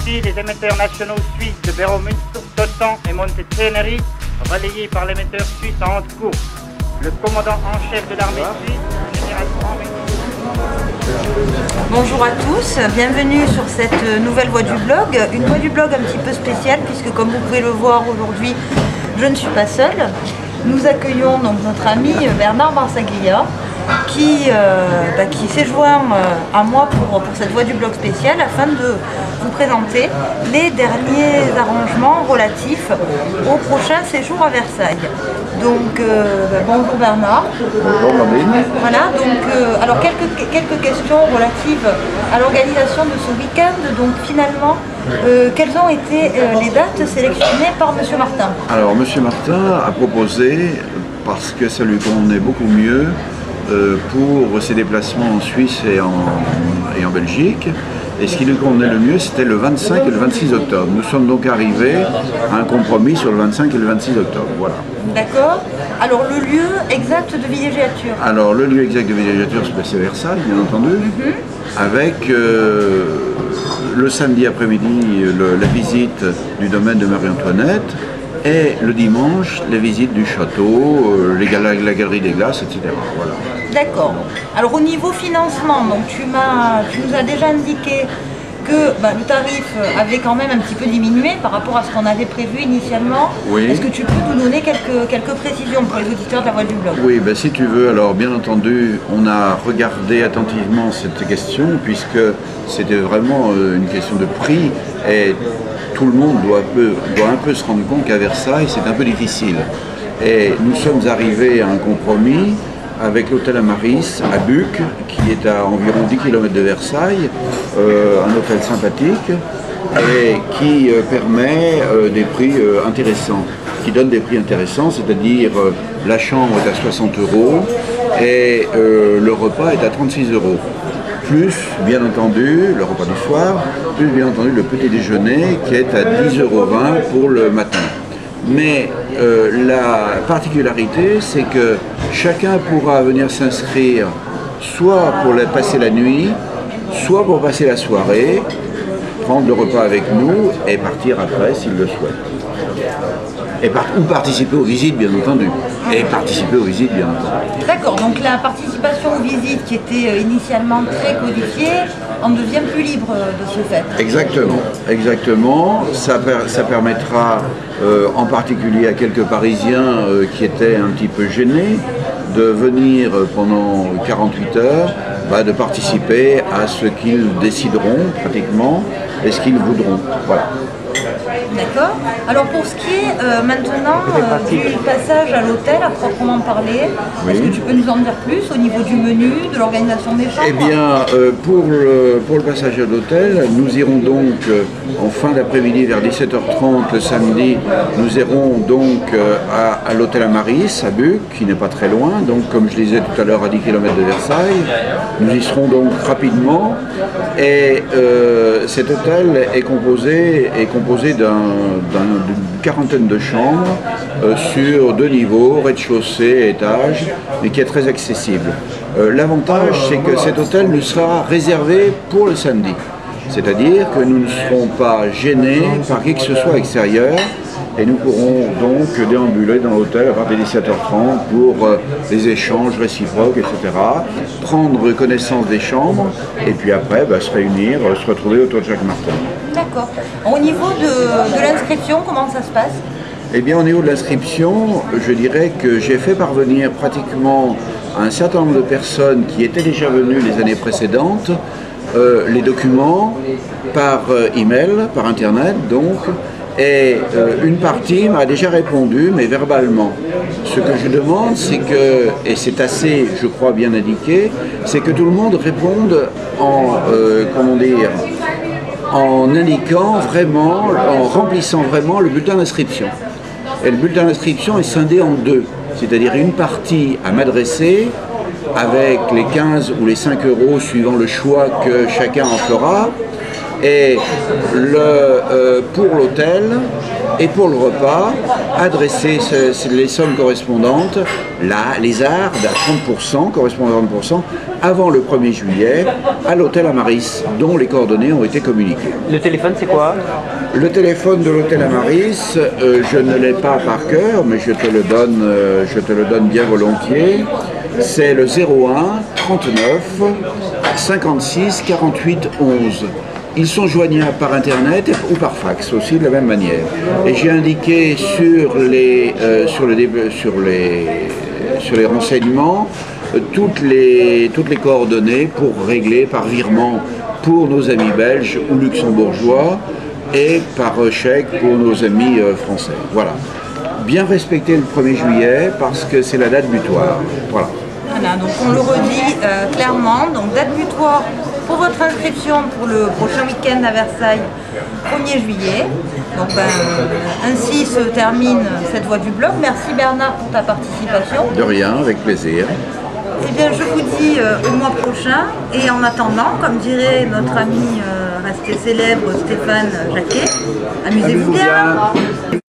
Ici, les émetteurs nationaux suisses de Beromünster, Totan et Monte Teneri, relayés par l'émetteur suisse en haute course. Le commandant en chef de l'armée suisse, le général Henri. Bonjour à tous, bienvenue sur cette nouvelle voie du blog. Une voie du blog un petit peu spéciale puisque comme vous pouvez le voir aujourd'hui, je ne suis pas seule. Nous accueillons donc notre ami Bernard Barsaglia qui s'est joint à moi pour cette voie du blog spéciale afin de vous présenter les derniers arrangements relatifs au prochain séjour à Versailles. Donc bonjour Bernard. Bonjour Marlène. Voilà, donc alors quelques questions relatives à l'organisation de ce week-end. Donc finalement, quelles ont été les dates sélectionnées par M. Martin? Alors M. Martin a proposé, parce que ça lui convenait beaucoup mieux, pour ses déplacements en Suisse et en Belgique. Et ce qui lui convenait le mieux, c'était le 25 et le 26 octobre. Nous sommes donc arrivés à un compromis sur le 25 et le 26 octobre. Voilà. D'accord. Alors le lieu exact de villégiature? Alors le lieu exact de villégiature, c'est Versailles, bien entendu, avec le samedi après-midi la visite du domaine de Marie-Antoinette, et le dimanche, les visites du château, la galerie des glaces, etc. Voilà. D'accord. Alors au niveau financement, donc tu nous as déjà indiqué que le tarif avait quand même un petit peu diminué par rapport à ce qu'on avait prévu initialement. Oui. Est-ce que tu peux nous donner quelques précisions pour les auditeurs de la voie du blog? Oui, si tu veux. Alors bien entendu, on a regardé attentivement cette question puisque c'était vraiment une question de prix et tout le monde doit un peu se rendre compte qu'à Versailles, c'est un peu difficile. Et nous sommes arrivés à un compromis avec l'hôtel Amaris à Buc, qui est à environ 10 km de Versailles, un hôtel sympathique et qui permet des prix intéressants, qui donne des prix intéressants, c'est-à-dire la chambre est à 60 € et le repas est à 36 €. Plus, bien entendu, le repas du soir, plus bien entendu le petit déjeuner qui est à 10,20 € pour le matin. Mais la particularité, c'est que chacun pourra venir s'inscrire soit pour passer la nuit, soit pour passer la soirée, prendre le repas avec nous et partir après s'il le souhaite. Ou participer aux visites, bien entendu. D'accord, donc la participation aux visites qui était initialement très codifiée, on devient plus libre de ce fait. Exactement. Ça permettra en particulier à quelques Parisiens qui étaient un petit peu gênés de venir pendant 48 heures, de participer à ce qu'ils décideront pratiquement et ce qu'ils voudront. Voilà. D'accord. Alors pour ce qui est maintenant du passage à l'hôtel à proprement parler, est-ce que tu peux nous en dire plus au niveau du menu, de l'organisation des chambres? Eh bien, pour le passage à l'hôtel, nous irons donc en fin d'après-midi vers 17h30 le samedi, nous irons donc à l'hôtel Amaris à Buc, qui n'est pas très loin, donc comme je disais tout à l'heure à 10 km de Versailles. Nous y serons donc rapidement et cet hôtel est composé d'une quarantaine de chambres sur 2 niveaux, rez-de-chaussée et étage, mais qui est très accessible. L'avantage, c'est que cet hôtel nous sera réservé pour le samedi. C'est-à-dire que nous ne serons pas gênés par qui que ce soit extérieur et nous pourrons donc déambuler dans l'hôtel à partir de 17h30 pour des échanges réciproques, etc. Prendre connaissance des chambres et puis après se réunir, se retrouver autour de Jacques Martin. D'accord. Au niveau de l'inscription, comment ça se passe? Eh bien, au niveau de l'inscription, je dirais que j'ai fait parvenir pratiquement à un certain nombre de personnes qui étaient déjà venues les années précédentes les documents par email, par internet donc, et une partie m'a déjà répondu, mais verbalement. Ce que je demande, c'est que, et c'est assez, je crois, bien indiqué, c'est que tout le monde réponde en indiquant vraiment, en remplissant vraiment le bulletin d'inscription. Et le bulletin d'inscription est scindé en deux, c'est-à-dire une partie à m'adresser avec les 15 ou les 5 € suivant le choix que chacun en fera, et pour l'hôtel, Et pour le repas, adresser les sommes correspondantes, là, les ardes à 30%, correspondant à 30%, avant le 1er juillet, à l'hôtel Amaris, dont les coordonnées ont été communiquées. Le téléphone, c'est quoi? Le téléphone de l'hôtel Amaris, je ne l'ai pas par cœur, mais je te le donne bien volontiers. C'est le 01 39 56 48 11. Ils sont joignables par internet ou par fax aussi de la même manière. Et j'ai indiqué sur les renseignements toutes les coordonnées pour régler par virement pour nos amis belges ou luxembourgeois et par chèque pour nos amis français. Voilà. Bien respecter le 1er juillet parce que c'est la date butoir. Voilà. Voilà, donc on le redit clairement, donc date butoir pour votre inscription pour le prochain week-end à Versailles, 1er juillet. Donc ainsi se termine cette voie du blog. Merci Bernard pour ta participation. De rien, avec plaisir. Eh bien je vous dis au mois prochain et en attendant, comme dirait notre ami resté célèbre Stéphane Jacquet, amusez-vous bien.